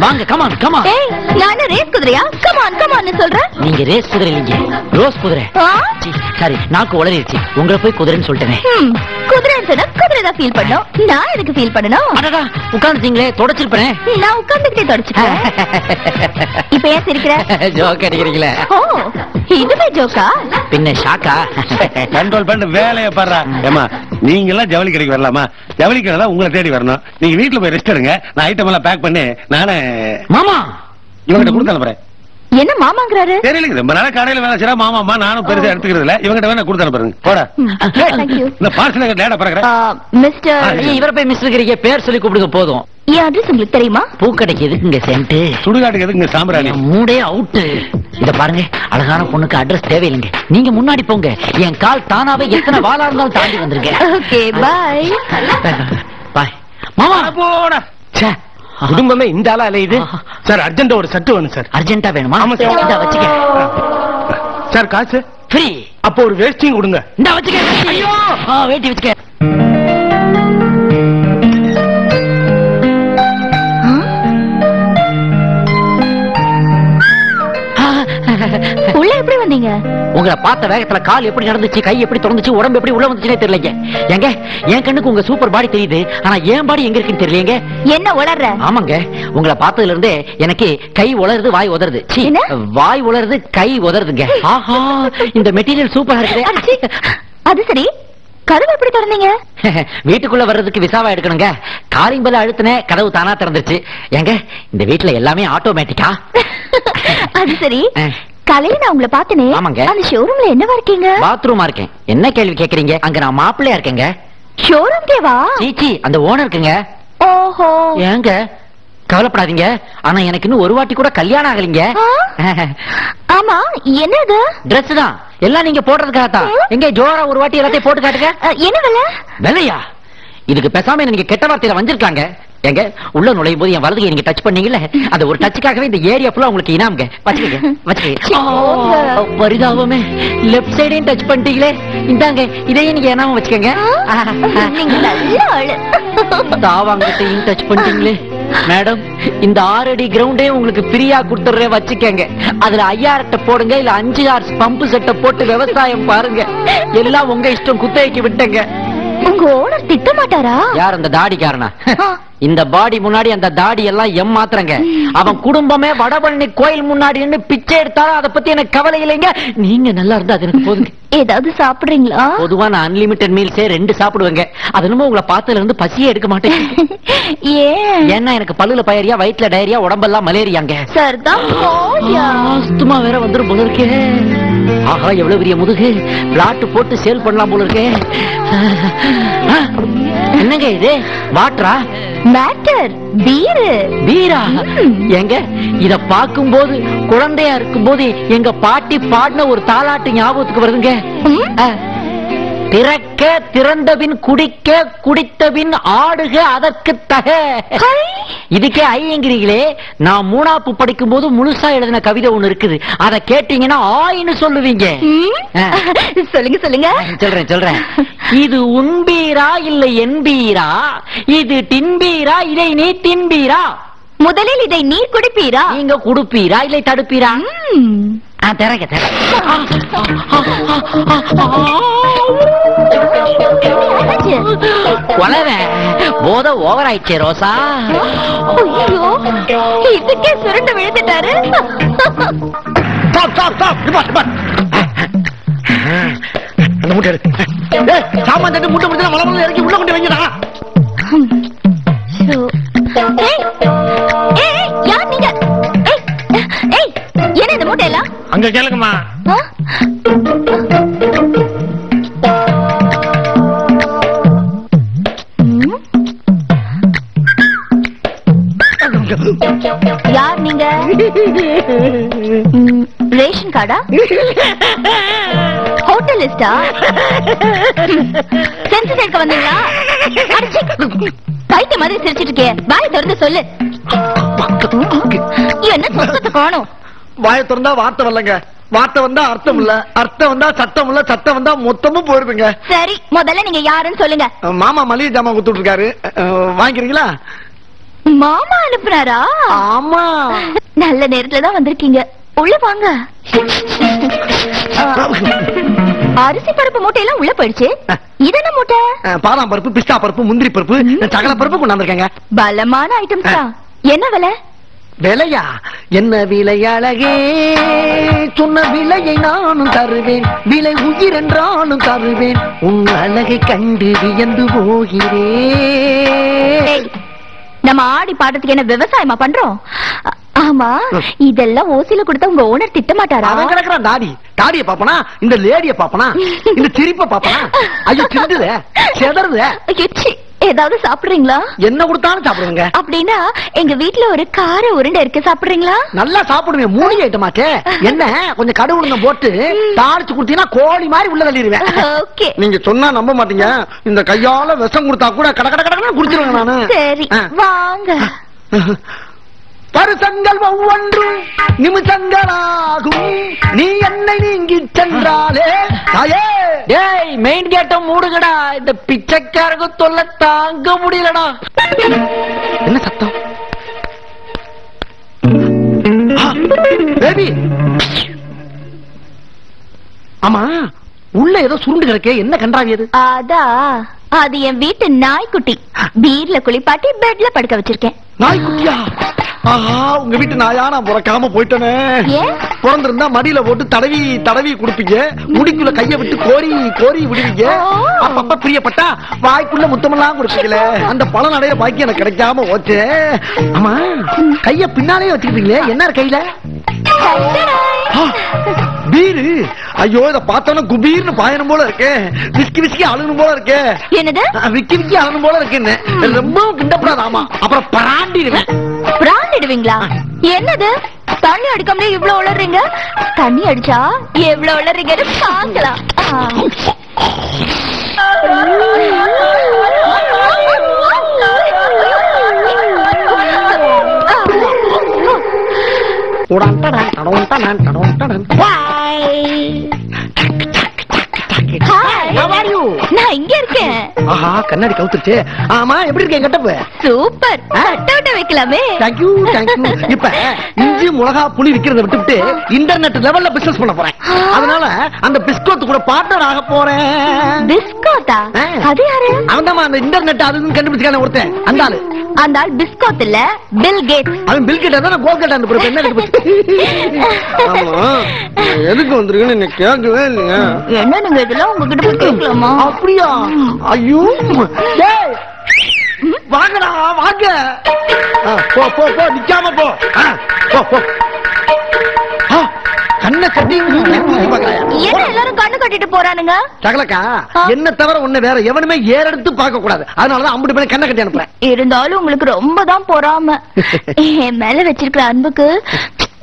வாங்க come on come on. ஏய் நான் ரேஸ் குதிரையா? கமான் கமான் சொல்றேன். நீங்க ரேஸ் குதிரை இல்லைங்க, ரோஸ் குதிரை. சரி நாக்கு உளறிடுச்சு, உங்களை போய் குதிரைன்னு சொல்லிட்டேனே. குதிரைன்னு சொன்னா குதிரை தான் ஃபீல் பண்ணணும், நான் எதுக்கு ஃபீல் பண்ணணும்? அடடா உட்கார்ந்துட்டீங்களே, தொடச்சிருப்பேன். நான் உட்கார்ந்துக்கிட்டே தொடச்சிட்டேன். இப்ப ஏன் சிரிக்கிற? ஜோக் அடிக்கிறீங்களே. ஓ இதுவே ஜோக்கா? பின்ன ஷாக்கா? கண்ட்ரோல் பண்ணி வேலையை பாடுறா. ஏமா நீங்க எல்லாம் ஜவுளி கடைக்கு வரலாமா? ஜவுளி கடை தான் உங்களை தேடி வரணும். நீங்க வீட்டுல போய் ரெஸ்ட் எடுங்க, நான் ஐட்டம் எல்லாம் பேக் பண்ணி நானே மாமா இவங்கிட்ட கொடுத்து அனுப்புறேன். என்ன மாமாங்கறாரு? தெரியல, ரொம்ப நாளா கடையில வேலை செய்யறா மாமாமா, நானும் பெருசா எடுத்துக்கிறது இல்ல. இவங்கிட்ட வேணா கொடுத்து அனுப்புறேன். போடா. இந்த பார்சல் லேடா பறக்குறேன். மிஸ்டர் இவரை போய் மிஸ்டர்ங்கறீங்க, பேர் சொல்லி கூப்பிடுங்க போதும். என் அட்ரஸ் உங்களுக்கு தெரியுமா? பூக்கடைக்கு எதுக்குங்க சென்ட்? சுடுகாட்டுக்கு எதுக்குங்க சாம்பிராணி? மூடே அவுட். இத பாருங்க, அழகான பொண்ணுக்கு அட்ரஸ் தேவையில்லைங்க, நீங்க முன்னாடி போங்க. என் கால் தானாவே எத்தனை வாளா இருந்தாலும் தாண்டி வந்திருக்கேன். Okay bye bye. மாமா போடா. ச்சே, குடும்பமே இந்த ஆளா அலையுது. சார் அர்ஜென்ட் ஒரு சட்டு வேணும் சார். அர்ஜென்ட்டா வேணுமா? ஆமா சார். இந்தா வச்சுக்க. சார் காசு ஃப்ரீ. அப்போ ஒரு வேஸ்டிங் கொடுங்க. இந்தா வச்சுக்க. ஐயோ வேட்டி வச்சுக்க. உள்ள எப்படி வந்தீங்க? உங்களை பார்த்த வேகத்துல கால் எப்படி நடந்துச்சு, கை எப்படி திறந்துச்சு, உடம்பு எப்படி உள்ள வந்துச்சுனே தெரியலங்க. ஏங்க என் கண்ணுக்கு உங்க சூப்பர் பாடி தெரியுது, ஆனா என் பாடி எங்க இருக்குன்னு தெரியலங்க. என்ன உளறற? ஆமாங்க, உங்களை பார்த்ததுல இருந்தே எனக்கு கை உலருது, வாய் உதறுது. சீ, வாய் உலருது, கை உதறுதுங்க. ஆஹா, இந்த மெட்டீரியல் சூப்பரா இருக்குது. அது சரி, கதவு எப்படி திறந்தீங்க? வீட்டுக்குள்ள வர்றதுக்கு விசாவா எடுக்கணுங்க. காலிங் பெல் அழுத்தினே, கதவு தானா திறந்துருச்சு. ஏங்க இந்த வீட்டுல எல்லாமே ஆட்டோமேட்டிக்கா? அது சரி, காலையில நான் உங்களை பார்த்தனே. ஆமாங்க. அந்த ஷோரூம்ல என்னவா இருக்கீங்க? பாத்ரூமா இருக்கேன். என்ன கேள்வி கேக்குறீங்க? அங்க நான் மாப்பிள்ளையா இருக்கேங்க. ஷோரூம் கேவா? சீச்சி, அந்த ஓனர் இருக்குங்க. ஓஹோ. ஏங்க கவலைப்படாதீங்க, ஆனா எனக்கு இன்னும் ஒரு வாட்டி கூட கல்யாணம் ஆகலைங்க. ஆமா, என்னது? Dress தான், எல்லாம் நீங்க போடுறதுக்காக தான். எங்க ஜோரா ஒரு வாட்டி எல்லாத்தையும் போட்டு காட்டுங்க. என்ன விலை? விலையா? இதுக்கு பேசாம நீங்க கெட்ட வார்த்தையில வந்திருக்காங்க. எங்க உள்ள நுழையும் போது என் வலதுகை நீங்க டச் பண்ணீங்கல்ல, அந்த ஒரு டச்சுக்காகவே இந்த ஏரியா ஃபுல்லா உங்களுக்கு இனாம்ங்க. வச்சுக்கங்க வச்சுக்கங்க. பரிதாபமே, லெஃப்ட் சைடையும் டச் பண்ணிட்டீங்களே. இந்தாங்க, இதையும் நீங்க இனாம வச்சுக்கங்க. தாவாங்கத்தையும் டச் பண்ணிட்டீங்களே. மேடம், இந்த 6 அடி கிரவுண்டே உங்களுக்கு ஃப்ரீயா கொடுத்துறேன், வச்சுக்கங்க. அதுல 5000 போடுங்க, இல்ல 5 ஹார்ஸ் பம்பு செட்டை போட்டு விவசாயம் பாருங்க. எல்லாம் உங்க இஷ்டம், குத்தகைக்கு விட்டங்க. உங்க ஓனர் திட்ட மாட்டாரா? யார் அந்த தாடிக்காரனா? இந்த பாடி முன்னாடி அந்த தாடி எல்லாம் ஏமாத்துறங்க. அவன் குடும்பமே வடபழனி கோயில் முன்னாடி நின்னு பிச்சை எடுத்தாலும் அதை பத்தி எனக்கு கவலை இல்லைங்க. நீங்க நல்லா இருந்தா அது எனக்கு போதுங்க. ஏதாவது சாப்பிடுறீங்களா? பொதுவா நான் அன்லிமிட்டட் மீல்ஸே 2 சாப்பிடுவேங்க. அது என்னமோ உங்களை பார்த்ததுல இருந்து பசியே எடுக்க மாட்டேன். ஏன்னா எனக்கு பல்லுல பயரியா, வயிற்றுல டயரியா, உடம்பெல்லாம் மலேரியாங்க. ஆஸ்துமா வேற வந்துரும் போல இருக்கே. ஆஹா, எவ்வளவு பெரிய முதுகு. பிளாட் போட்டு சேல் பண்ணலாம் போல இருக்கே. என்னங்க இது? வாட்டரா? Matter beer. பீரா? எங்க இத பாக்கும்போது, குழந்தையா இருக்கும்போது எங்க பாட்டி பாடின ஒரு தாலாட்டு ஞாபகத்துக்கு வருதுங்க. திறக்க திறந்தபின் குடிக்க, குடித்தபின் ஆடுக அதற்கு தக. இதுக்கே ஐங்கிறீங்களே. நான் 3ஆப்பு படிக்கும் போது முழுசா எழுதின கவிதை ஒண்ணு இருக்குது, அதை கேட்டீங்கன்னா ஆயின்னு சொல்லுவீங்க. சொல்லுங்க சொல்லுங்க. சொல்றேன். இது உன்பீரா இல்லை என்பீரா? இது தின்பீரா இதை நீ தின்பீரா? முதலில் இதை நீ குடிப்பீரா? நீங்க குடுப்பீரா இல்லை தடுப்பீரா? தரங்க போத ஓவர் ஆயிடுச்சே ரோசா. இதுக்கே சுருண்டு விழுந்துட்டாரு. சாமான் தட்டு முட்டை முடிச்சா வளவள இறக்கி உள்ள கொண்டு வைங்கடா. யார் நீங்க? என்ன இந்த மூட்டை எல்லாம்? அங்க கேளுங்கம்மா. யார் நீங்க? ரேஷன் கார்டா? ஹோட்டலிஸ்டா? சென்சஸ் எடுக்க வந்தீங்களா? பைத்திய மாதிரி சிரிச்சிட்டு இருக்கே, வாய் திறந்து சொல்லு. என்ன சொத்தத்தை காணும்? வாயை திறந்தா வார்த்தை வரலங்க, வார்த்தை வந்தா அர்த்தம் இல்ல, அர்த்தம் வந்தா சத்தம் இல்ல, சத்தம் வந்தா மொத்தமும் போயிருதுங்க. சரி, முதல்ல நீங்க யாருன்னு சொல்லுங்க. மாமா மளிகை ஜாமான் கொடுத்துட்டு இருக்காரு, வாங்கிக்கிறீங்களா? மாமா அனுப்புறாரா? ஆமா. நல்ல நேரத்துல தான் வந்திருக்கீங்க. உள்ள வாங்க. அரிசி பருப்பு மூட்டையெல்லாம் உள்ள போயிடுச்சு. இதென்ன மூட்டை? பாதாம் பருப்பு, பிஸ்தா பருப்பு, முந்திரி பருப்பு, சகல பருப்பு கொண்டாந்துருக்கேங்க. பலமான ஐட்டம்ஸ் தான். என்ன விலை? விலையா? என்ன விலை அழகே, சொன்ன விலையை நானும் தருவேன். விலை உயிர் என்றாலும் தருவேன். உன் அழகை கண்டு வியந்து போகிறேன். நம்ம ஆடி பாடுறதுக்கு என்ன விவசாயமா பண்றோம்? ஆமா, இதெல்லாம் ஓசில கொடுத்தா உங்க ஓனர் திட்ட மாட்டாரா? அவன் கிடக்குறான் தாடி. தாடிய பாப்பனா, இந்த லேடிய பாப்பனா, இந்த சிரிப்ப பாப்பனா? ஐயோ சிந்துதே, செதறுதே. ஏதாவது சாப்பிடுறீங்களா? என்ன கொடுத்தாலும் சாப்பிடுங்க. அப்படின்னா எங்க வீட்டுல ஒரு கார உருண்டை இருக்கு, சாப்பிடுறீங்களா? நல்லா சாப்பிடுவேன். மூணு ஐட்டமாச்சே. என்ன கொஞ்சம் கடுகு உளுந்தம் போட்டு தாளிச்சு கொடுத்தீங்கன்னா கோழி மாதிரி உள்ள தள்ளிடுவேன். ஓகே. நீங்க சொன்னா நம்ப மாட்டீங்க. இந்த கையால விஷம் கொடுத்தா கூட கட கட கடன்னு குடிச்சிருவேன் நானு. சரி வாங்க. பருசங்கள் ஒவ்வொன்றும் நிமிஷங்களாகும். நீ என்னை நீங்கி சென்றாலே தாயே. டேய், மெயின் கேட்ட மூடுங்கடா. இந்த பிச்சைக்காரங்க தொல்லை தாங்க முடியலடா. என்ன சத்தம்? பேபி. ஆமா, உள்ள ஏதோ சுருண்டு கிடக்கே. என்ன கண்டாவியது? அது என் வீட்டு நாய்க்குட்டி. பீர்ல குளிப்பாட்டி பெட்ல படுக்க வச்சிருக்கேன். நாய்க்குட்டியா? ஆஹா, உங்க வீட்டு நாயா நான் பிறக்காம போயிட்டனே. பிறந்திருந்தா மடியில போட்டு தடவி தடவி குடுப்பீங்க. முடிக்குள்ள கைய விட்டு கோரி கோரி விடுவீங்க. அப்பப்ப பிரியப்பட்டா வாய்க்குள்ள முத்தமெல்லாம் கொடுப்பீங்களே. அந்த பல நடைய பாக்கி எனக்கு கிடைக்காம ஓச்சே. ஆமா, கைய பின்னாலே வச்சுக்கிட்டீங்களே. என்ன கையில? பீரு. ஐயோ, இத பார்த்தோன்னா குபீர்னு பாயணும் போல இருக்கு. விஸ்கி விஸ்கி அழுகணும் போல இருக்கு. என்னது? விக்கி விக்கி அழுகணும் போல இருக்குன்னு. ரொம்ப கிண்டப்படாது. ஆமா, அப்புறம் பராண்டிடுவேன். பிராண்டிடுவீங்களா? என்னது? தண்ணி அடிக்காமலே இவ்வளவு உளறீங்க. தண்ணி அடிச்சா எவ்வளவு உளறீங்கன்னு பாக்கலாம். நான் இங்க இருக்கேன். ஆஹா, கண்ணாடி கவுத்துச்சு. ஆமா, எப்படி இருக்கேன் கட்டப்பு? சூப்பர். கட்டவுட்ட வைக்கலாமே. Thank you thank you. இப்ப இஞ்சி மிளகா புளி விக்கிறத விட்டுட்டு இன்டர்நெட் லெவல்ல பிசினஸ் பண்ண போறேன். அதனால அந்த பிஸ்கோத் கூட பார்ட்னர் ஆக போறேன். பிஸ்கோத்தா? அது யாரு? அவன்தான் அந்த இன்டர்நெட் அதுன்னு கண்டுபிடிச்சானே ஒருத்தன். அந்த ஆளு. அந்த ஆள் பிஸ்கோத் இல்ல, பில் கேட்ஸ். அவன் பில் கேட்டா தான் கோல் கேட்டான். என்ன கண்டுபிடிச்சு? ஆமா, எதுக்கு வந்திருக்குன்னு என்ன கேட்கவே இல்லைங்க. என்ன நீங்க இதெல்லாம் உங்ககிட்ட போய் கேட்கலாமா? அப்படியா? ஐயோ, வாங்கடா வாங்க. போ போ போ, நிக்காம போ. போ போ. கண்ண கட்டி என்ன எல்லாரும் கண்ணு கட்டிட்டு போறானுங்க? சகலக்கா, என்ன தவிர ஒண்ணு வேற எவனுமே ஏறெடுத்து பார்க்க கூடாது. அதனாலதான் அம்புட்டு பேரை கண்ண கட்டி அனுப்புறேன். இருந்தாலும் உங்களுக்கு ரொம்ப தான் பொறாம. என் மேல வச்சிருக்கிற அன்புக்கு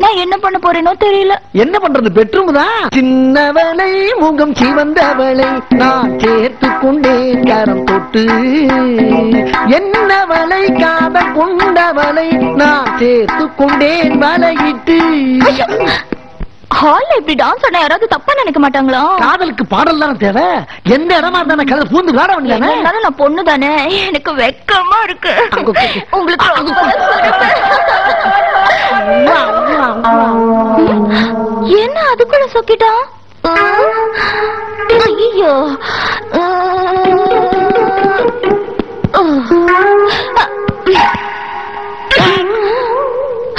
நான் என்ன பண்ண போறேனோ தெரியல. என்ன பண்றது? பெட்ரூம் தான். சின்னவளை முகம் சிவந்தவளை நான் சேர்த்து கொண்டேன் கரம் தொட்டு. என்னவளை காதல் கொண்டவளை நான் சேர்த்து கொண்டேன் வலையிட்டு. ஹால்ல இப்படி டான்ஸ் ஆட யாராவது தப்பா நினைக்க மாட்டாங்களா? காதலுக்கு பாடல் தானே தேவை. எந்த இடமா இருந்தானே கதை பூந்து விளையாட வேண்டியதானே. நான் பொண்ணு தானே, எனக்கு வெக்கமா இருக்கு. உங்களுக்கு என்ன அதுக்குள்ள சொக்கிட்டா? ஐயோ,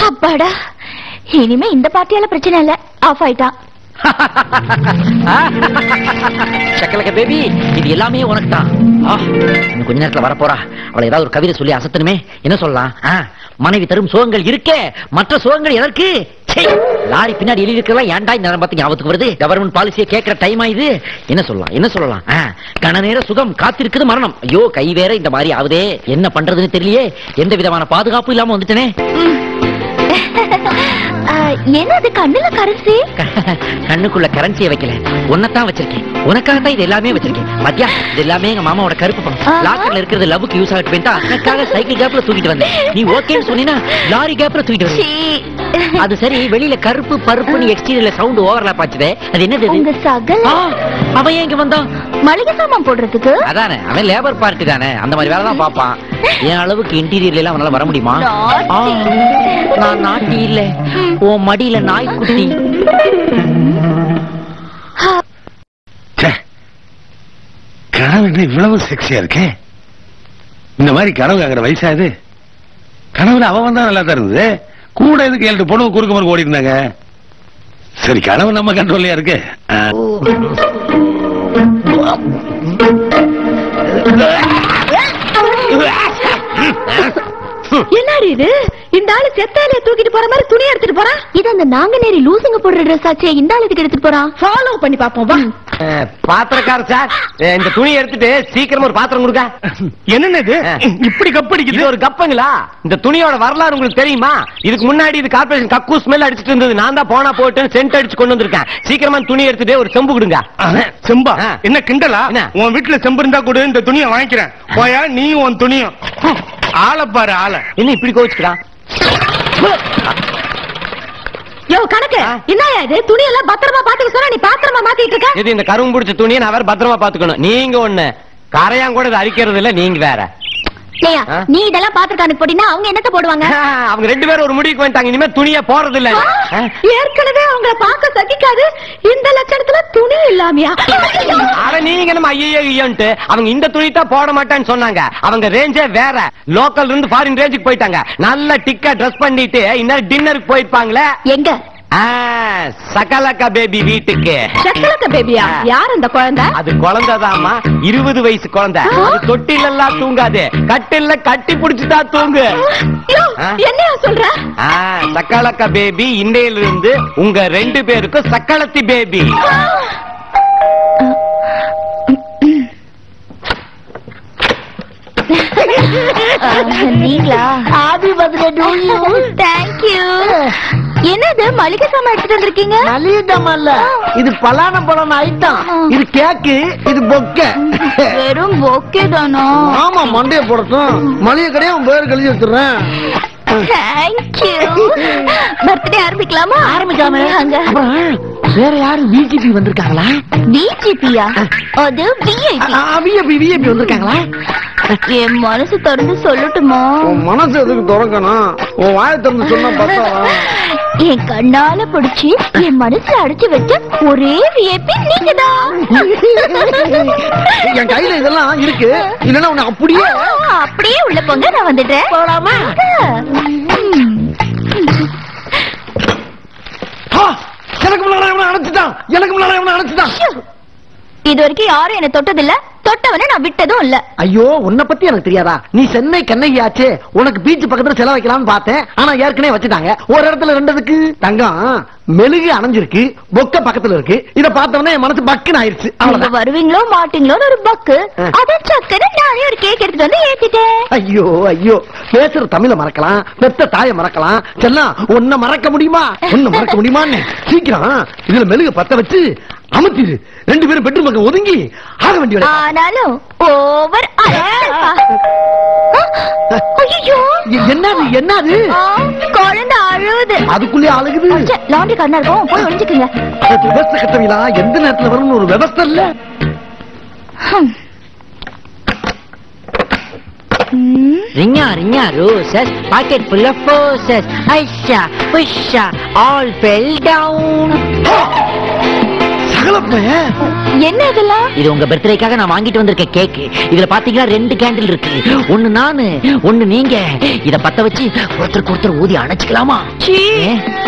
அப்பாடா, இனிமே இந்த பார்ட்டியால பிரச்சனை இல்ல. ஆஃப் ஆயிட்டா. சக்கலக்க பேபி, இது எல்லாமே உனக்கு தான். இன்னும் கொஞ்ச நேரத்துல வரப்போறா. அவளை ஏதாவது ஒரு கவிதை சொல்லி அசத்தணுமே. என்ன சொல்லலாம்? மனைவி தரும் சுகங்கள் இருக்கே, மற்ற சுகங்கள் எதற்கு? லாரி பின்னாடி எழுதி இருக்கலாம். ஏன்டா இந்த நேரம் பார்த்து ஞாபகத்துக்கு வருது? கவர்மெண்ட் பாலிசியை கேட்கிற டைம் ஆயுது. என்ன சொல்லலாம்? என்ன சொல்லலாம்? கண நேர சுகம் காத்திருக்குது மரணம். ஐயோ, கை வேற இந்த மாதிரி ஆகுதே. என்ன பண்றதுன்னு தெரியலையே. எந்த விதமான பாதுகாப்பு இல்லாம வந்துட்டனே. என்னது கண்ணுல கரன்சி? கண்ணுக்குள்ள கரன்சியை வைக்கல, உன்னதான் வச்சிருக்கேன். உனக்காகத்தான் இது எல்லாமே வச்சிருக்கேன். பாத்தியா, இது எல்லாமே எங்க மாமாவோட கருப்பு பணம். லாக்கர்ல இருக்கிறது லவ்வுக்கு யூஸ் ஆகிட்டு போயிட்டா. எனக்காக சைக்கிள் கேப்ல தூக்கிட்டு வந்தேன். நீ ஓகேன்னு சொன்னீனா லாரி கேப்ல தூக்கிட்டு வந்தேன். அது சரி, வெளியில கருப்பு பருப்புன்னு எக்ஸ்டீரியர்ல சவுண்ட் ஓவர்லாப் ஆச்சுதே, அது என்னது? உங்க சகல அவன் ஏன் இங்க வந்தான்? மளிகை சாமான் போடுறதுக்கு. அதானே, அவன் லேபர் பார்ட்டி தானே, அந்த மாதிரி வேலை தான் பாப்பான். என் அளவுக்கு இன்டீரியர்ல எல்லாம் அவனால வர முடியுமா? நான் நாட்டி இல்ல, உன் மடியில நாய்க்குட்டி. கனவு என்ன இவ்வளவு செக்ஸியா இருக்கே? இந்த மாதிரி கனவு கேக்குற வயசாது? கனவுல அவன் வந்தா நல்லா தான் இருந்தது. கூட எதுக்கு 7 பொண்ணு குறுக்க மாதிரி ஓடி இருந்தாங்க? சரி, கனவு நம்ம கண்ட்ரோல்லையா இருக்கு. என்னடி இது? இந்த ஆளு செத்தாலே தூக்கிட்டு போற மாதிரி துணி எடுத்துட்டு போறான். இது அந்த நாங்கநேரி லூசுங்க போடுற ட்ரெஸ் ஆச்சே, இந்த ஆளுக்கு எடுத்துட்டு போறான். ஃபாலோ பண்ணி பாப்போம் வா. பாத்திரக்கார சார், இந்த துணி எடுத்துட்டு சீக்கிரமா ஒரு பாத்திரம் கொடுங்க. என்னன்னு இது இப்படி கப்படிக்குது? இது ஒரு கப்பங்களா? இந்த துணியோட வரலாறு உங்களுக்கு தெரியுமா? இதுக்கு முன்னாடி இது கார்பரேஷன் கக்கூ ஸ்மெல் அடிச்சிட்டு இருந்தது. நான் தான் போனா போட்டு சென்ட் அடிச்சு கொண்டு வந்திருக்கேன். சீக்கிரமா துணி எடுத்துட்டு ஒரு செம்பு கொடுங்க. செம்பா? என்ன கிண்டலா? உன் வீட்டுல செம்பு இருந்தா கூட இந்த துணியை வாங்கிக்கிறேன். போயா நீ உன் துணியும். ஆளை பாரு ஆள. என்ன இப்படி கோச்சுக்கிறான்? யோ கணக்கு, என்னயா இது? துணி எல்லாம் பத்திரமா பாத்துக்க சொன்னா நீ பாத்திரமா மாத்திட்டு இருக்க. இது இந்த கரும்பு பிடிச்ச துணியை நான் வேற பத்திரமா பாத்துக்கணும். நீங்க ஒண்ணு கரையான் கூட அரிக்கிறது இல்ல, நீங்க வேற. நீ இதெல்லாம் பாத்திரக்கானுக்கு போட்டீங்கன்னா அவங்க என்னத்த போடுவாங்க? அவங்க 2 பேரும் ஒரு முடிவுக்கு வந்துட்டாங்க. இனிமே துணியை போறது இல்ல. ஏற்கனவே அவங்கள பார்க்க சகிக்காது, இந்த லட்சணத்துல துணி இல்லாமையா? அட நீங்க நம்ம ஐயோன்ட்டு அவங்க இந்த துணி தான் போட மாட்டேன்னு சொன்னாங்க. அவங்க ரேஞ்சே வேற. லோக்கல்ல இருந்து ஃபாரின் ரேஞ்சுக்கு போயிட்டாங்க. நல்ல டிக்கா ட்ரெஸ் பண்ணிட்டு இன்னும் டின்னருக்கு போயிருப்பாங்களே. எங்க? சகலக்கா பேபி வீட்டுக்கு. சகலக்கா பேபியா? யார் அந்த குழந்தை? அது குழந்தைதாமா, 20 வயசு குழந்தை. அது தொட்டில எல்லாம் தூங்காது, கட்டில கட்டி புடிச்சுட்டா தூங்கு. என்னையா சொல்ற? சகலக்கா பேபி இன்னையில இருந்து உங்க 2 பேருக்கும் சக்களத்தி பேபி. நீங்களா? Happy birthday to you. Thank you. என்னது மளிகை சாமான் எடுத்துட்டு வந்திருக்கீங்க? மளிகை சாமான் இல்ல, இது பலான பழம் ஐட்டம். இது கேக்கு, இது பொக்கே. வெறும் பொக்கே தானா? ஆமா, மண்டைய போடட்டும். மளிகை கடையை உன் பேர் கழிச்சு எடுத்துறேன். Thank you. பர்த்டே ஆரம்பிக்கலாமா? ஆரம்பிக்காம வேற யாரும் பிஜிபி வந்திருக்காங்களா? பிஜிபியா? அது விஐபி. விஐபி வந்திருக்காங்களா? என் மனசு திறந்து சொல்லட்டுமா? உன் மனசு எதுக்கு திறக்கணும்? உன் வாயை திறந்து சொன்னா பார்த்தா என் கண்ணால பிடிச்சி என் மனசுல அடைச்சு வச்ச ஒரே விஐபி நீங்கதான். என் கையில இதெல்லாம் இருக்கு, இல்லன்னா உன்னை அப்படியே அப்படியே உள்ள போங்க, நான் வந்துடுறேன். போலாமா? எனக்கு முன்னாடி எவனை அணைச்சிட்டான், எனக்கு முன்னாடி எவனை அணைச்சிட்டான். இது வரைக்கும் யாரும் என்ன தொட்டதில்ல, தொட்டவனை நான் விட்டதும் இல்ல. ஐயோ, உன்னை பத்தி எனக்கு தெரியாதா? நீ சென்னை கண்ணகியாச்சு, உனக்கு பீச் பக்கத்துல செலவு வைக்கலாம்னு பார்த்தேன். ஆனா ஏற்கனவே வச்சுட்டாங்க. ஒரு இடத்துல 2 தங்கம் மெழுகு அணைஞ்சிருக்கு, பொக்க பக்கத்துல இருக்கு. இத பார்த்தவனே என் மனசு பக்குன்னு ஆயிருச்சு. அவங்க வருவீங்களோ மாட்டீங்களோன்னு ஒரு பக்கு. அத சக்கரை நானே ஒரு கேக் எடுத்துட்டு வந்து ஏத்திட்டேன். ஐயோ ஐயோ, பேசுற தமிழ மறக்கலாம், பெத்த தாய மறக்கலாம், செல்லாம் உன்னை மறக்க முடியுமா? உன்னை மறக்க முடியுமான்னு சீக்கிரம் இதுல மெழுகு பத்த வச்சு அமர்த்திடு. 2 பேரும் பெட்ரூம் பக்கம் ஒதுங்கி ஆக வேண்டிய. ஆனாலும் ஓவர். ஐயோ, என்னது என்னது? குழந்தை அழுது. அதுக்குள்ளே அழுகுது. லாண்டரி காரனா இருக்கும், போய் ஒளிஞ்சுக்குங்க. விவசாய கட்டவிலா எந்த நேரத்துல வரும்னு ஒரு விவசாய இல்ல. Rinya, rinya, roses, pocket full of roses. Aisha, pusha, all fell down. என்ன இதெல்லாம்? இது உங்க பர்த்டேக்காக நான் வாங்கிட்டு வந்திருக்க கேக். இதுல பாத்தீங்கன்னா 2 கேண்டில் இருக்கு. ஒண்ணு நானு, ஒண்ணு நீங்க. இத பத்த வச்சு ஒருத்தருக்கு ஒருத்தர் ஊதி அணைச்சுக்கலாமா?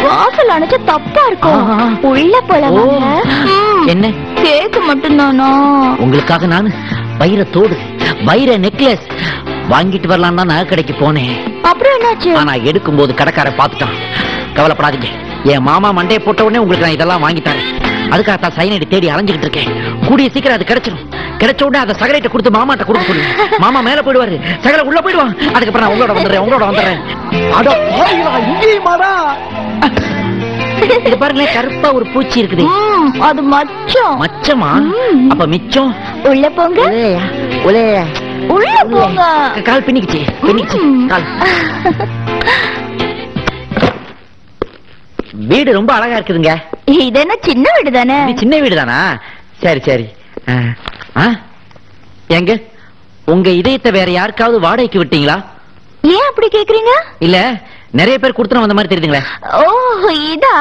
வாசல் அணைச்சா தப்பா இருக்கும். உள்ள போலாமா? என்ன கேக் மட்டும் தானா? உங்களுக்காக நான் வைரத்தோடு வைர நெக்லஸ் வாங்கிட்டு வரலாம் தான் நகை கடைக்கு போனேன். அப்புறம் என்னாச்சு? ஆனா எடுக்கும் போது கடைக்கார பாத்துட்டான். கவலைப்படாதீங்க, என் மாமா மண்டையை போட்ட உடனே உங்களுக்கு நான் இதெல்லாம் வாங்கிட்டாரு. அதுக்காகத்தான் சைனைடு தேடி அலைஞ்சுக்கிட்டு இருக்கேன். கூடிய சீக்கிரம் அது கிடைச்சிடும். கிடைச்ச உடனே அதை சகலைட்ட கொடுத்து மாமாட்ட கொடுக்க சொல்லுங்க. மாமா மேல போயிடுவாரு, சகலை உள்ள போயிடுவான். அதுக்கப்புறம் நான் உங்களோட வந்துடுறேன். அட போய்டா, இங்கேயுமாடா? இது பாருங்களேன், கருப்பா ஒரு பூச்சி இருக்குது. அது மச்சம். மச்சமா? அப்ப மிச்சம் உள்ள போங்க. உள்ள போங்க. கால் பின்னிக்குச்சு கால். வீடு ரொம்ப அழகா இருக்குதுங்க. இது என்ன சின்ன வீடு தானே? இது சின்ன வீடு தானா? சரி சரி. எங்க உங்க இதயத்தை வேற யாருக்காவது வாடகைக்கு விட்டீங்களா? ஏன் அப்படி கேக்குறீங்க? இல்ல நிறைய பேர் கொடுத்துட்டு வந்த மாதிரி தெரியுதுங்களே. ஓ இதா,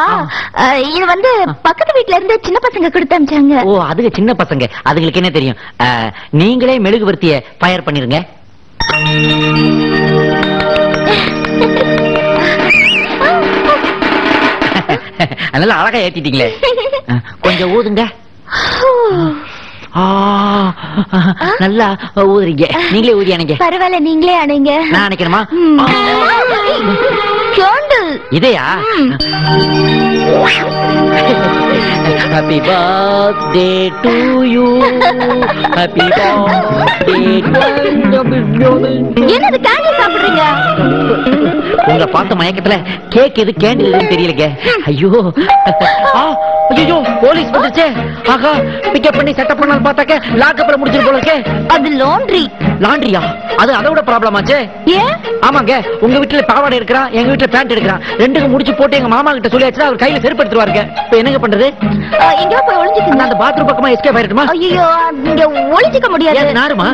இது வந்து பக்கத்து வீட்ல இருந்து சின்ன பசங்க கொடுத்து அனுப்பிச்சாங்க. ஓ அதுக்கு சின்ன பசங்க, அதுங்களுக்கு என்ன தெரியும்? நீங்களே மெழுகுவர்த்திய ஃபயர் பண்ணிருங்க. அதனால அழகா ஏத்திட்டீங்களே. கொஞ்சம் ஊதுங்க. நல்லா ஊதுறீங்க. நீங்களே ஊதி அணைங்க. பரவாயில்ல, நீங்களே அணைங்க. நான் அணைக்கணுமா? இதையா? Happy birthday to you, happy birthday. என்னது கேண்டில் சாப்பிடுறீங்க? உங்களை பார்த்த மயக்கத்துல கேக் எது கேண்டில் எதுன்னு தெரியலங்க. ஐயோ ஐயோ போலீஸ் வந்துருச்சே. ஆகா பிக்கப் பண்ணி செட்டப் பண்ணாலும் பார்த்தாக்க லாக்கப்ல முடிச்சிரு போல இருக்கே. அது லாண்ட்ரி. லாண்ட்ரியா? அது அதோட ப்ராப்ளம் ஆச்சே. ஏன்? ஆமாங்க, உங்க வீட்டுல பாவாடை எடுக்கிறான், எங்க வீட்டுல பேண்ட் எடுக்கிறான். ரெண்டுக்கும் முடிச்சு போட்டு எங்க மாமா கிட்ட சொல்லியாச்சுன்னா அவர் கையில செருப்பு எடுத்துருவாருங்க. இப்ப என்னங்க பண்றது? எங்கேயோ போய் ஒளிஞ்சுக்கங்க. அந்த பாத்ரூம் பக்கமா எஸ்கேப் ஆயிடுமா? ஐயோ இங்க ஒளிஞ்சுக்க முடியாது. நாருமா?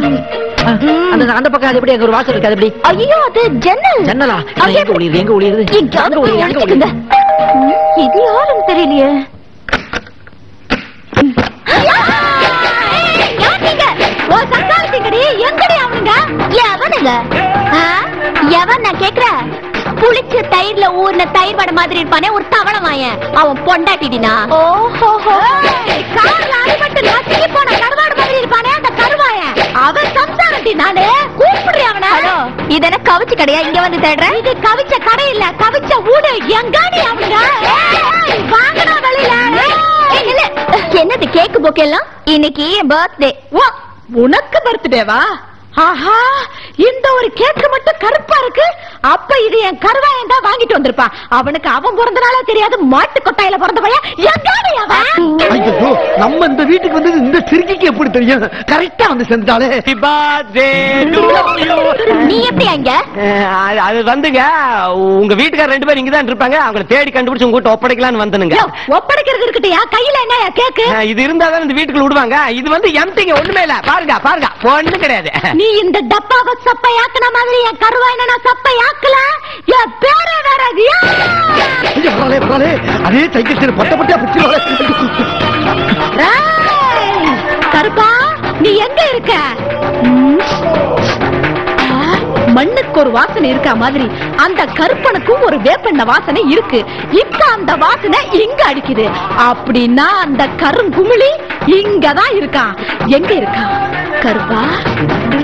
அந்த பக்கம் அது எப்படி? ஒரு வாசல் இருக்கு, அது எப்படி? ஐயோ அது ஜன்னல். ஜன்னலா? எங்க ஒளியுது? எங்க ஒளியுது? இது யாருன்னு தெரியலையே. எவன் நான் கேக்குறேன்? புளிச்ச தயிர்ல ஊர்ன தயிர் வடை மாதிரி இருப்பானே ஒரு தவளை வாயன், அவன் பொண்டாட்டிடினா. ஓஹோ கார்ல அடிபட்டு நசுங்கி போன கருவாடு மாதிரி இருப்பானே அந்த கருவாயன், அவன் சம்சாரட்டி. நானு கூப்பிடுறேன் அவன. ஹலோ, இது என்ன கவிச்ச கடையா? இங்க வந்து தேடுறேன். இது கவிச்ச கடை இல்ல, கவிச்ச ஊடு. எங்காடி அவங்க? வாங்கடா வெளியில. என்னது கேக்கு போக்கெல்லாம்? இன்னைக்கு என் பர்த்டே. உனக்கு பர்த்டேவா? ஆஹா, இந்த ஒரு கேக்கு மட்டும் கருப்பா இருக்கு. அப்ப இது என் கருவாயன் தான் வாங்கிட்டு வந்திருப்பான். அவனுக்கு அவன் பிறந்த நாளா தெரியாது, மாட்டு கொட்டாயில பிறந்த பையன். எங்காடி அவன்? ஐயோ, நம்ம இந்த வீட்டுக்கு வந்தது இந்த சிறுக்கிக்கு எப்படி தெரியும்? கரெக்டா வந்து செஞ்சாலே. நீ எப்படி அங்க? அது வந்துங்க, உங்க வீட்டுக்கார ரெண்டு பேரும் இங்கதான் இருப்பாங்க. அவங்களை தேடி கண்டுபிடிச்சு உங்க வீட்டு ஒப்படைக்கலான்னு வந்தனுங்க. ஒப்படைக்கிறது இருக்கட்டையா, கையில என்ன கேக்கு? இது இருந்தாதான் இந்த வீட்டுக்குள்ள விடுவாங்க. இது வந்து எம்டிங்க, ஒண்ணுமே இல்ல. பாருங்க பாருங்க, ஒண்ணு கிடையாது. நீ இந்த டப்பாவை சப்பையாக்குன மாதிரி என் கருவாயனை நான் சப்பையாக்கல. என் பேரே வேற. அதே சைக்கிள் பட்ட பட்டியா பிடிச்சிருவாங்க. கருப்பா, நீ எங்க இருக்க? மண்ணுக்கு ஒரு வாசனை இருக்கா மாதிரி அந்த கருப்பனுக்கும் ஒரு வேப்பெண்ண வாசனை இருக்கு. இப்ப அந்த வாசனை இங்க அடிக்குது. அப்படின்னா அந்த கருங்குமிழி இங்கதான் இருக்கான். எங்க இருக்கா கருப்பா?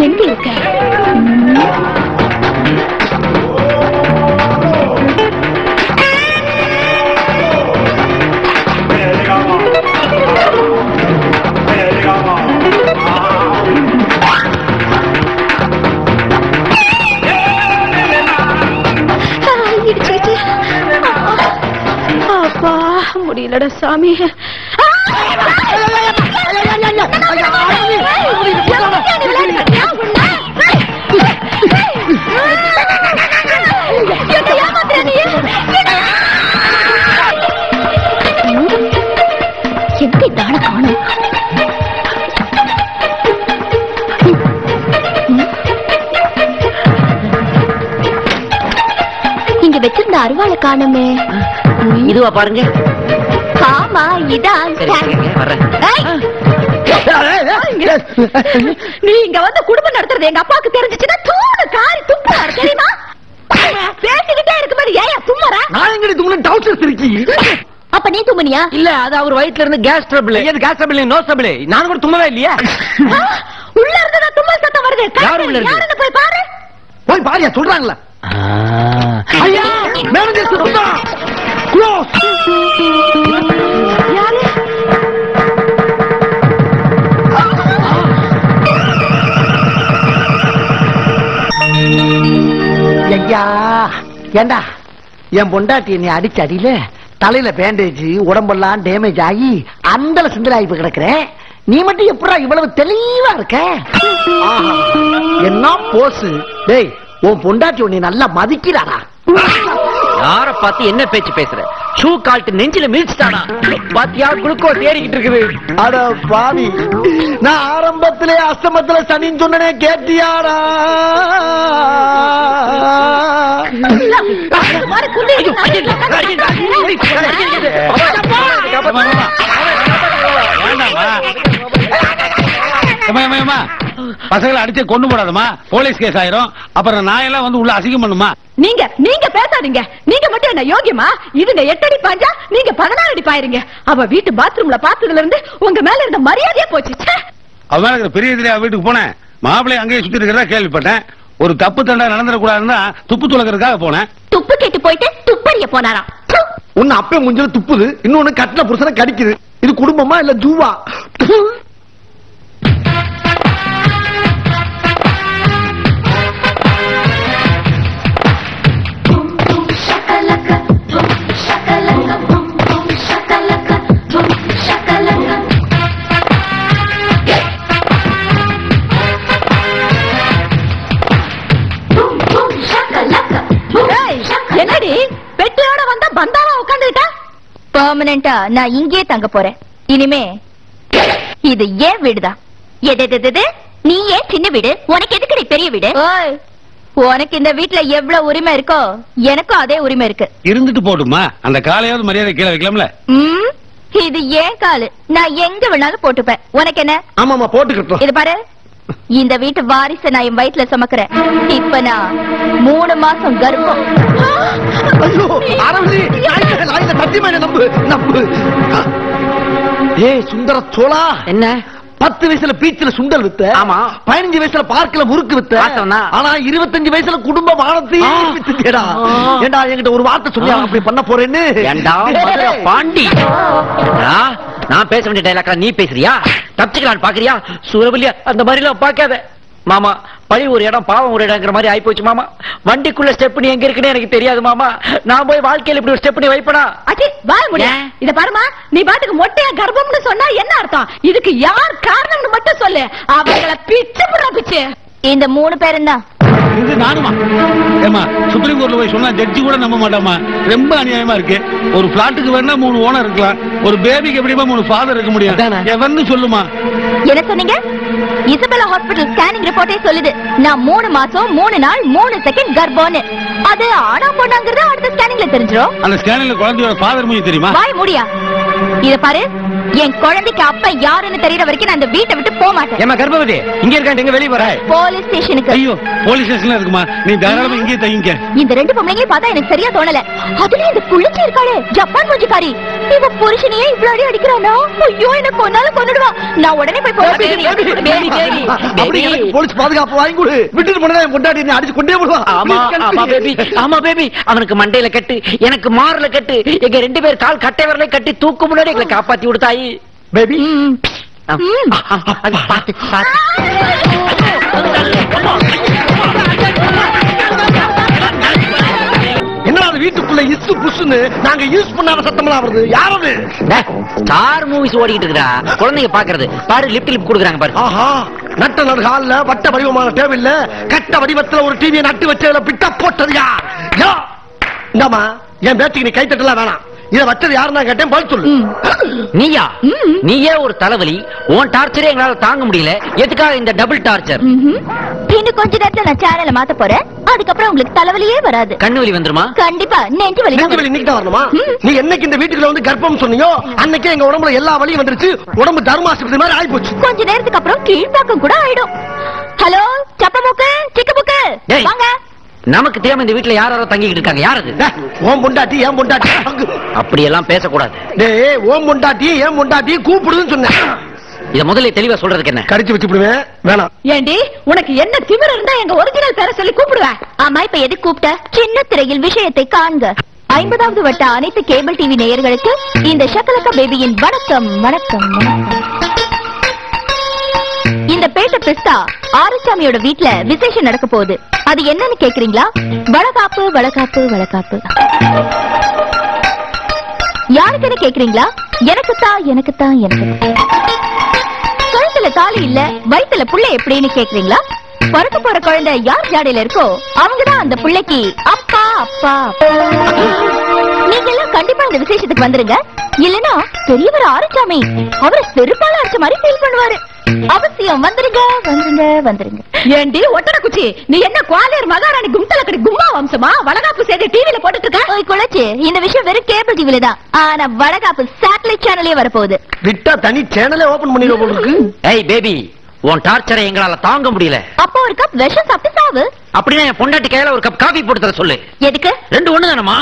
எங்க இருக்க? அப்பா முடியலடா சாமி. எங்க தான காணும்? இங்க வச்சிருந்த அருவாளை காணுமே. இதுவா பாருங்க. ஆமா இதான். நீ இங்க வந்து குடும்பம் நடத்துறது எங்க அப்பாவுக்கு தெரிஞ்சிச்சுன்னா தூணு காரி துப்புறாரு தெரியுமா? பேசிக்கிட்டே இருக்கு மாதிரி ஏன் தும்மறா? நான் எங்கடி தும்முன? டவுசர் இருக்கி. அப்ப நீ தும்முனியா? இல்ல, அது அவர் வயித்துல இருந்து கேஸ் ட்ரபிள். ஏது கேஸ் ட்ரபிள்? No trouble. நான் கூட தும்மவே இல்லையா? உள்ள இருந்து நான் தும்மல் சத்தம் வருது. யாரு உள்ள இருக்கு? யாருன்னு போய் பாரு. போய் பாரியா, சொல்றாங்களா? ஐயா, மேனேஜர் சொல்றா. க்ளோஸ். யாரு? ஐயா, ஏண்டா என் பொண்டாட்டி நீ அடிச்ச அடியில தலையில பேண்டேஜ், உடம்பெல்லாம் டேமேஜ் ஆகி அந்த சிந்தலாகி கிடக்குற. நீ மட்டும் எப்படா இவ்வளவு தெளிவா இருக்க? என்ன போசு? டேய், உன் பொண்டாட்டி உன்னை நல்லா மதிக்கிறாரா? யார பார்த்து என்ன பேச்சு பேசுற? ஷூ கால்ட்டு நெஞ்சில மிதிச்சுட்டானா பாத்தியா குளுக்கோஸ் ஏறிக்கிட்டு இருக்குது. அட பாவி, நான் ஆரம்பத்திலே அஸ்தமத்துல சனின்னு சொன்னனே கேட்டியாடா? பசங்களை அடிச்சு கொண்டு போடாதமா, போலீஸ் கேஸ் ஆயிரும். அப்புறம் நாயெல்லாம் வந்து உள்ள அசிங்கம் பண்ணுமா? நீங்க பேசாதீங்க. நீங்க மட்டும் என்ன யோகியமா? இதுங்க 8 அடி பாஞ்சா நீங்க 16 அடி பாயிருங்க. அவ வீட்டு பாத்ரூம்ல பார்த்ததுல இருந்து உங்க மேல இருந்த மரியாதையே போச்சு. அவன் எனக்கு பெரிய எதிரியா வீட்டுக்கு போனேன். மாப்பிள்ளை அங்கேயே சுத்தி இருக்கிறதா கேள்விப்பட்டேன். ஒரு தப்பு தண்டா நடந்துடக்கூடாதுன்னா துப்பு துளக்கிறதுக்காக போனேன். துப்பு கேட்டு போயிட்டு துப்பறிய போனாராம். ஒன்னு அப்பே முஞ்சல துப்புது, இன்னொன்னு கட்டின புருஷனை கடிக்குது. இது குடும்பமா இல்ல ஜூவா? என்னடி பெட்டியோட வந்தா பந்தாவா உட்கார்ந்துட்டா? பெர்மனண்டா நான் இங்கே தங்க போறேன். இனிமே இது ஏன் வீடுதான். எது நீ ஏன் சின்ன வீடு? உனக்கு எதுக்குடி பெரிய வீடு? உனக்கு இந்த வீட்டுல எவ்வளவு உரிமை இருக்கோ எனக்கும் அதே உரிமை இருக்கு. இருந்துட்டு போட்டுமா, அந்த காலையாவது மரியாதை கீழே வைக்கலாம்ல. இது ஏன் காலு, நான் எங்க வேணாலும் போட்டுப்பேன். உனக்கு என்ன? ஆமாமா போட்டுக்கிட்டோம். இது பாரு, இந்த வீட்டு வாரிசை நான் என் வயிற்றுல சுமக்கிறேன். இப்ப நான் 3 மாசம் கர்ப்பம். ஐயோ அரவிந்தி, நாயில சத்தியமா நம்பு நம்பு. ஏய் சுந்தர சோழா, என்ன 10 வயசுல பீச்சில சுண்டல் வித்த, ஆமா. 15 வயசுல பார்க்கல முறுக்கு வித்த, வாஸ்தவம்தான். ஆனா 25 வயசுல குடும்ப மானத்தையே வித்துட்டேடா. ஏண்டா என்கிட்ட ஒரு வார்த்தை சொல்லி அப்படி பண்ண போறேன்னு? ஏண்டா மதுரை பாண்டி, நான் பேச வேண்டிய டைலாக்கா நீ பேசுறியா? தப்பிச்சுக்கலான்னு பாக்குறியா? சூரவல்லியா அந்த மாதிரி எல்லாம் பாக்காத மாமா. பழி ஒரு இடம் பாவம் ஒரு இடங்கிற மாதிரி ஆயி போச்சு மாமா. வண்டிக்குள்ள ஸ்டெப் எங்க இருக்குன்னு எனக்கு தெரியாது மாமா. நான் போய் வாழ்க்கையில இப்படி ஒரு ஸ்டெப் வைப்பனா? அடி வாய முடியா. இத பாருமா, நீ பாட்டுக்கு மொட்டையா கர்ப்பம்னு சொன்னா என்ன அர்த்தம்? இதுக்கு யார் காரணம்னு மட்டும் சொல்லு. அவங்கள பிச்சு புடுற பிச்சு. இந்த 3 பேரும் தான். இது நானுமா? ஏமா சுப்ரீம் கோர்ட்ல போய் சொன்னா ஜட்ஜி கூட நம்ப மாட்டாமா. ரொம்ப அநியாயமா இருக்கு. ஒரு பிளாட்டுக்கு வேணா 3 ஓனர் இருக்கலாம், ஒரு பேபிக்கு எப்படிமா 3 ஃபாதர் இருக்க முடியும்? எவன்னு சொல்லுமா? என்ன சொன்னீங்க? இசபெல்லா ஹாஸ்பிடல் ஸ்கேனிங் ரிப்போர்ட்டே சொல்லுது நான் 3 மாசம் 3 நாள் 3 செகண்ட் கர்ப்பம்னு. அது ஆனா பொண்ணாங்கிறது அடுத்த ஸ்கேனிங்ல தெரிஞ்சிரும். அந்த ஸ்கேனிங்ல குழந்தையோட ஃபாதர் மூஞ்சி தெரியுமா? வாய் மூடியா. இத பாரு, என் குழந்தைக்கு அப்பா யாருன்னு தெரியற வரைக்கும் நான் இந்த வீட்டை விட்டு போக மாட்டேன். ஏமா கர்ப்பவதி இங்க இருக்காங்க, எங்க வெளிய வர? போலீஸ் ஸ்டேஷனுக்கு. ஐயோ போலீஸ் ஸ்டேஷன்ல இருக்குமா? நீ தாராளமா இங்கே தங்கிக்க. இந்த 2 பொம்பளைங்களையும் பார்த்தா எனக்கு சரியா தோணல. அதுல இந்த குளிச்சி இருக்காளே ஜப்பான் மூஞ்சிக்காரி, இவ புருஷனையே இவ்ளோ அடி அடிக்கிறானா? ஐயோ எனக்கு கொன்னாலும் கொன்னுடுவா. நான் உடனே போய் போலீஸ் போலீஸ் பாதுகாப்பு வாங்கி கொடு. விட்டுட்டு போனா என் பொண்டாட்டி என்ன அடிச்சு கொண்டே போடுவா. ஆமா பேபி, ஆமா பேபி. அவனுக்கு மண்டையில கட்டு, எனக்கு மார்ல கட்டு, எங்க 2 பேர் கால் கட்டை வரல கட்டி தூக்கு முன்னாடி எங்களை காப்பாத்தி விடுத்தாயி. பேபி பாத்து பாத்து. என்ன வீட்டுக்குள்ள இசு புசுன்னு நாங்க யூஸ் பண்ணாத சத்தமெல்லாம் வருது? யாரது? ஸ்டார் மூவிஸ் ஓடிக்கிட்டு இருக்குடா, குழந்தைங்க பாக்குறது பாரு. லிப்ட் லிப் குடுக்குறாங்க பாரு. ஆஹா, நட்ட நடு ஹால்ல வட்ட வடிவமான டேபிள்ல கட்ட வடிவத்துல ஒரு டிவியை நட்டு வச்சதுல பிட்ட போட்டது யார்? இந்தாமா என் பேச்சுக்கு நீ கைத்தட்டலாம் வேணாம். இத வச்சது யாருன்னா கேட்டேன், பதில் சொல்லு. நீயா? நீயே ஒரு தலைவலி. உன் டார்ச்சரே எங்களால தாங்க முடியல, எதுக்காக இந்த டபுள் டார்ச்சர்? இன்னும் கொஞ்ச நேரத்துல நான் சேனலை மாத்த போறேன். அதுக்கப்புறம் உங்களுக்கு தலைவலியே வராது. கண்ணு வலி வந்துருமா? கண்டிப்பா நெஞ்சு வலி. நெஞ்சு வலி இன்னைக்கு தான் வரணுமா? நீ என்னைக்கு இந்த வீட்டுக்குள்ள வந்து கர்ப்பம் சொன்னியோ அன்னைக்கே எங்க உடம்புல எல்லா வலியும் வந்துருச்சு. உடம்பு தர்மாஸ்பத்திரி மாதிரி ஆயி போச்சு. கொஞ்ச நேரத்துக்கு அப்புறம் கீழ்பாக்கம் கூட ஆயிடும். ஹலோ சப்பமுக்கு சிக்கமுக்கு வாங்க. நமக்கு தெரியாம இந்த வீட்டுல யாரோ தங்கிட்டு இருக்காங்க. யார் அது? ஓம் பொண்டாட்டி ஏன் பொண்டாட்டி? அப்படி எல்லாம் பேசக்கூடாது. டேய் ஓம் பொண்டாட்டி ஏன் பொண்டாட்டி கூப்பிடுன்னு சொன்னேன். இத முதல்ல தெளிவா சொல்றதுக்கு என்ன? கடிச்சு வச்சுடுவேன். வேணாம். ஏண்டி உனக்கு என்ன திமிரு இருந்தா எங்க ஒரிஜினல் பேரை சொல்லி கூப்பிடுவேன். ஆமா, இப்ப எது கூப்பிட்ட? சின்ன திரையில் விஷயத்தை காண்க. 50வது வட்ட அனைத்து கேபிள் டிவி நேயர்களுக்கு இந்த ஷக்கலக்க பேபியின் வணக்கம் வணக்கம் வணக்கம். இந்த பேட்ட பிஸ்தா ஆறுசாமியோட வீட்டுல விசேஷம் நடக்க போகுது. அது என்னன்னு கேக்குறீங்களா? வளகாப்பு வளகாப்பு வளகாப்பு. யாருக்குன்னு கேக்குறீங்களா? எனக்குத்தான் எனக்குத்தான் எனக்கு. கழுத்துல தாலி இல்ல, வயித்துல புள்ள எப்படின்னு கேக்குறீங்களா? பிறக்க போற குழந்தை யார் ஜாடையில இருக்கோ அவங்கதான் அந்த பிள்ளைக்கு அப்பா அப்பா. நீங்க எல்லாம் கண்டிப்பா இந்த விசேஷத்துக்கு வந்துருங்க. இல்லனா பெரியவர் ஆரஞ்சாமி அவரை செருப்பால அடிச்ச மாதிரி ஃபீல் பண்ணுவாரு. அவசியம் வந்துருங்க வந்துருங்க வந்துருங்க. ஏண்டி ஒட்டட குச்சி, நீ என்ன குவாலியர் மகாராணி கும்தலக்கடி கும்மா வம்சமா வளகாப்பு செய்தி டிவில போட்டுட்டு இருக்க? ஓய் குளச்சி, இந்த விஷயம் வெறும் கேபிள் டிவில தான். ஆனா வளகாப்பு சேட்டலைட் சேனலே வரப்போகுது. விட்டா தனி சேனலே ஓபன் பண்ணிடுவ போல இருக்கு. ஏய் பேபி, உன் டார்ச்சரை எங்களால தாங்க முடியல. அப்போ ஒரு கப் விஷம் சாப்பிட்டு சாவு. அப்படின்னா என் பொண்டாட்டி கையில ஒரு கப் காபி போட்டு தர சொல்லு. எதுக்கு? 2 ஒண்ணு தானமா?